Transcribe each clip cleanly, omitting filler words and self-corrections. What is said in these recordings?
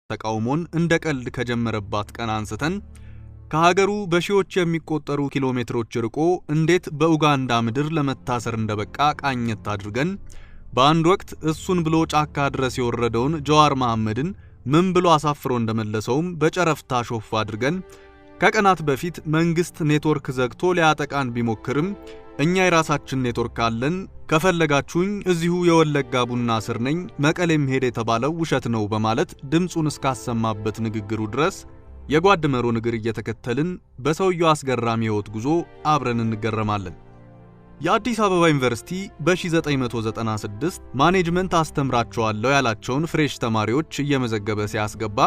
ተቃውሞን እንደ ቀልድ ከጀመረባት ቀን አንስተን ከሀገሩ በሺዎች የሚቆጠሩ ኪሎሜትሮች ርቆ እንዴት በኡጋንዳ ምድር ለመታሰር እንደበቃ ቃኘት አድርገን በአንድ ወቅት እሱን ብሎ ጫካ ድረስ የወረደውን ጀዋር መሐመድን ምን ብሎ አሳፍሮ እንደመለሰውም በጨረፍታ ሾፍ አድርገን ከቀናት በፊት መንግስት ኔትወርክ ዘግቶ ሊያጠቃን ቢሞክርም እኛ የራሳችን ኔትወርክ አለን ከፈለጋችሁኝ እዚሁ የወለጋ ቡና ስር ነኝ መቀሌም ሄደ የተባለው ውሸት ነው በማለት ድምጹን እስካሰማበት ንግግሩ ድረስ የጓድ መሮ ንግር እየተከተልን በሰውየው አስገራሚ ህይወት ጉዞ አብረን እንገረማለን። የአዲስ አበባ ዩኒቨርሲቲ በ1996 ማኔጅመንት አስተምራቸዋለሁ ያላቸውን ፍሬሽ ተማሪዎች እየመዘገበ ሲያስገባ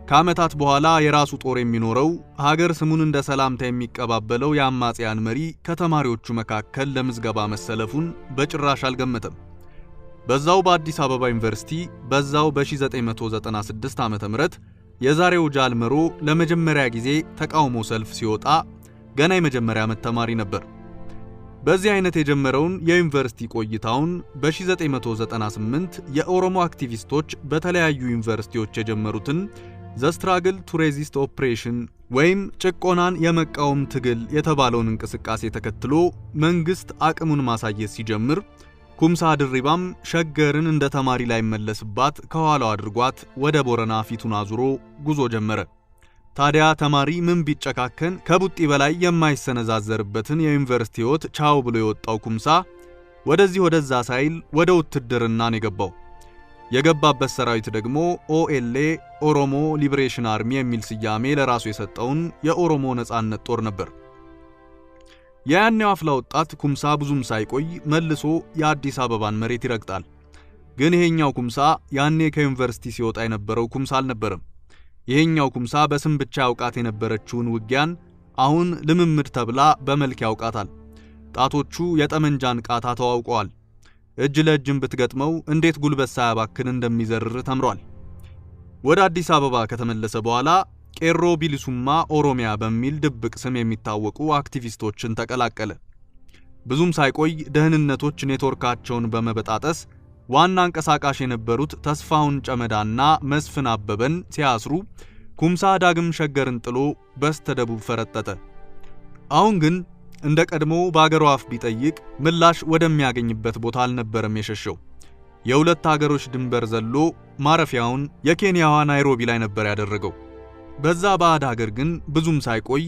ከዓመታት በኋላ የራሱ ጦር የሚኖረው ሀገር ስሙን እንደ ሰላምታ የሚቀባበለው የአማጽያን መሪ ከተማሪዎቹ መካከል ለምዝገባ መሰለፉን በጭራሽ አልገመተም። በዛው በአዲስ አበባ ዩኒቨርሲቲ በዛው በ1996 ዓመተ ምህረት የዛሬው ጃልመሮ ለመጀመሪያ ጊዜ ተቃውሞ ሰልፍ ሲወጣ ገና የመጀመሪያ ዓመት ተማሪ ነበር። በዚህ አይነት የጀመረውን የዩኒቨርሲቲ ቆይታውን በ1998 የኦሮሞ አክቲቪስቶች በተለያዩ ዩኒቨርሲቲዎች የጀመሩትን ዘ ስትራግል ቱ ሬዚስት ኦፕሬሽን ወይም ጭቆናን የመቃወም ትግል የተባለውን እንቅስቃሴ ተከትሎ መንግስት አቅሙን ማሳየት ሲጀምር ኩምሳ ድሪባም ሸገርን እንደ ተማሪ ላይ መለስባት ከኋላው አድርጓት ወደ ቦረና ፊቱን አዙሮ ጉዞ ጀመረ። ታዲያ ተማሪ ምን ቢጨካከን ከቡጢ በላይ የማይሰነዛዘርበትን የዩኒቨርሲቲ ህይወት ቻው ብሎ የወጣው ኩምሳ ወደዚህ ወደዛ ሳይል ወደ ውትድርናን የገባበት ሰራዊት ደግሞ ኦኤልኤ ኦሮሞ ሊበሬሽን አርሚ የሚል ስያሜ ለራሱ የሰጠውን የኦሮሞ ነጻነት ጦር ነበር። ያኔው አፍላ ወጣት ኩምሳ ብዙም ሳይቆይ መልሶ የአዲስ አበባን መሬት ይረግጣል። ግን ይሄኛው ኩምሳ ያኔ ከዩኒቨርሲቲ ሲወጣ የነበረው ኩምሳ አልነበረም። ይሄኛው ኩምሳ በስም ብቻ ያውቃት የነበረችውን ውጊያን አሁን ልምምድ ተብላ በመልክ ያውቃታል። ጣቶቹ የጠመንጃን ቃታ ተዋውቀዋል። እጅ ለእጅም ብትገጥመው እንዴት ጉልበት ሳያባክን እንደሚዘርር ተምሯል። ወደ አዲስ አበባ ከተመለሰ በኋላ ቄሮ ቢሊሱማ ኦሮሚያ በሚል ድብቅ ስም የሚታወቁ አክቲቪስቶችን ተቀላቀለ። ብዙም ሳይቆይ ደህንነቶች ኔትወርካቸውን በመበጣጠስ ዋና አንቀሳቃሽ የነበሩት ተስፋውን ጨመዳና መስፍን አበበን ሲያስሩ ኩምሳ ዳግም ሸገርን ጥሎ በስተደቡብ ፈረጠጠ። አሁን ግን እንደ ቀድሞ በአገሩ አፍ ቢጠይቅ ምላሽ ወደሚያገኝበት ቦታ አልነበረም የሸሸው። የሁለት ሀገሮች ድንበር ዘሎ ማረፊያውን የኬንያዋ ናይሮቢ ላይ ነበር ያደረገው። በዛ ባዕድ ሀገር ግን ብዙም ሳይቆይ